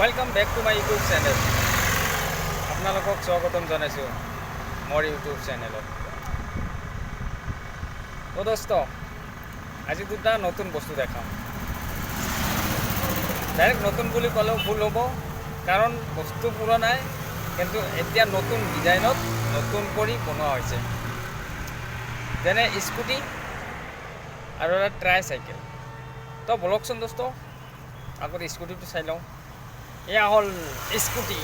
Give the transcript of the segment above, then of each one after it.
Welcome back to my YouTube channel. আপোনালোকক স্বাগতম জনাইছো মোৰ YouTube চেনেলত। তো দোস্ত আজি দুটা নতুন বস্তু দেখাম। ডাইৰেক্ট নতুন বুলি ক'লেও ভুল হ'ব, কাৰণ বস্তু পুৰণাই কিন্তু এতিয়া নতুন ডিজাইনত নতুন কৰি বনোৱা হৈছে। যেনে স্কুটি আৰু এটা ট্ৰাইচাইকেল। তো বলকচোন দোস্ত, আগত স্কুটিটো চাই লওঁ। এয়া হ'ল স্কুটি।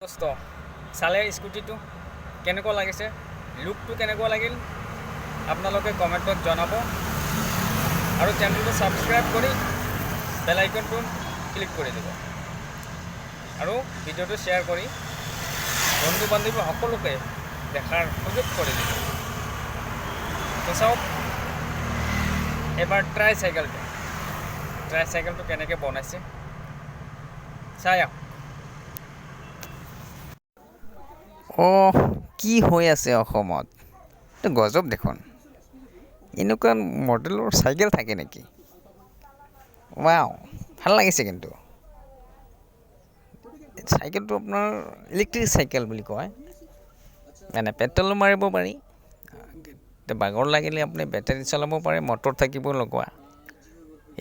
দোস্ত চালে স্কুটিটো কেনেকুৱা লাগিছে, লুকটো কেনেকুৱা লাগিল আপোনালোকে কমেণ্টত জনাব, আৰু চেনেলটো ছাবস্ক্ৰাইব কৰি বেল আইকনটো ক্লিক কৰি দিব, আৰু ভিডিঅ'টো শ্বেয়াৰ কৰি বন্ধু বান্ধৱী সকলোকে দেখাৰ সুযোগ কৰি দিব। তো চাওক এবাৰ ট্ৰাইচাইকেলটো কেনেকৈ বনাইছে চাই আহক। কি হৈ আছে অসমত? এইটো গজব দেখোন, এনেকুৱা মডেলৰ চাইকেল থাকে নেকি? ৱাও, ভাল লাগিছে। কিন্তু চাইকেলটো আপোনাৰ ইলেক্ট্ৰিক চাইকেল বুলি কয়, মানে পেট্ৰলো মাৰিব পাৰি, বাগৰ লাগিলে আপুনি বেটাৰী চলাব পাৰে, মটৰ থাকিব লগোৱা,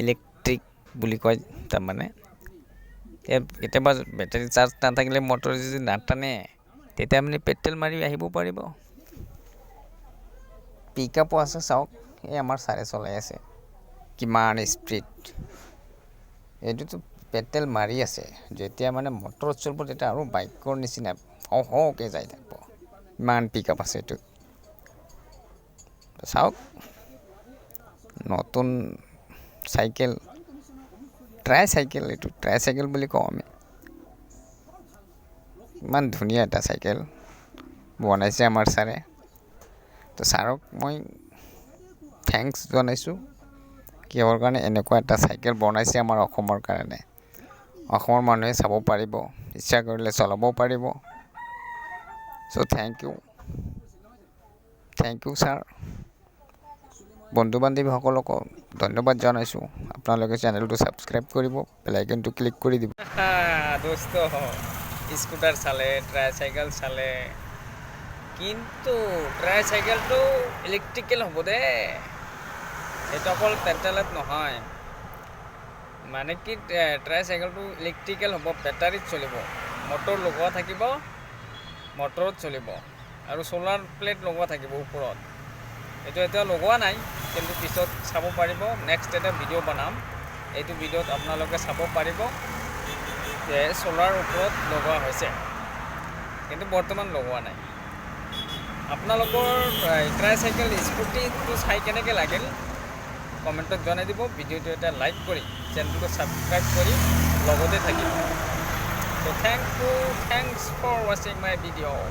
ইলেক্ট্ৰিক বুলি কয়। তাৰমানে কেতিয়াবা বেটাৰী চাৰ্জ নাথাকিলে, মটৰ যদি নাটানে, তেতিয়া আপুনি পেট্ৰল মাৰি আহিব পাৰিব। পিক আপো আছে, চাওক এই আমাৰ ছাৰে চলাই আছে কিমান স্পীড। এইটোতো পেট্ৰল মাৰি আছে, যেতিয়া মানে মটৰত চলিব তেতিয়া আৰু বাইকৰ নিচিনা হওঁকৈ যাই থাকিব, ইমান পিক আপ আছে এইটোত। চাওক নতুন চাইকেল, ট্ৰাইচাইকেল, এইটো ট্ৰাইচাইকেল বুলি কওঁ আমি। ইমান ধুনীয়া এটা চাইকেল বনাইছে আমাৰ ছাৰে। তো ছাৰক মই থেংকছ জনাইছোঁ, কিহৰ কাৰণে এনেকুৱা এটা চাইকেল বনাইছে আমাৰ অসমৰ কাৰণে। অসমৰ মানুহে চাব পাৰিব, ইচ্ছা কৰিলে চলাব পাৰিব। চ' থেংক ইউ ছাৰ। বন্ধু বান্ধৱীসকলকো ধন্যবাদ জনাইছোঁ। আপোনালোকে চেনেলটো ছাবস্ক্ৰাইব কৰিব, বেল আইকনটো ক্লিক কৰি দিব। দোস্ত স্কুটাৰ চালে, ট্ৰাইচাইকেল চালে, কিন্তু ট্ৰাইচাইকেলটো ইলেক্ট্ৰিকেল হ'ব দে, সেইটো অকল পেট্ৰলত নহয়। মানে কি, ট্ৰাইচাইকেলটো ইলেক্ট্ৰিকেল হ'ব, বেটাৰীত চলিব, মটৰ লগোৱা থাকিব, মটৰত চলিব, আৰু চ'লাৰ প্লেট লগোৱা থাকিব ওপৰত। এইটো এতিয়া লগোৱা নাই, কিন্তু পিছত চাব পাৰিব। নেক্সট এটা ভিডিঅ' বনাম, এইটো ভিডিঅ'ত আপোনালোকে চাব পাৰিব যে চ'লাৰ ওপৰত লগোৱা হৈছে, কিন্তু বৰ্তমান লগোৱা নাই। আপোনালোকৰ ট্ৰাইচাইকেল স্কুটিটো চাই কেনেকৈ লাগিল কমেণ্টত জনাই দিব। ভিডিঅ'টো এটা লাইক কৰি চেনেলটো ছাবস্ক্ৰাইব কৰি লগতে থাকিব। তো থেংকছ ফৰ ৱাচিং মাই ভিডিঅ'।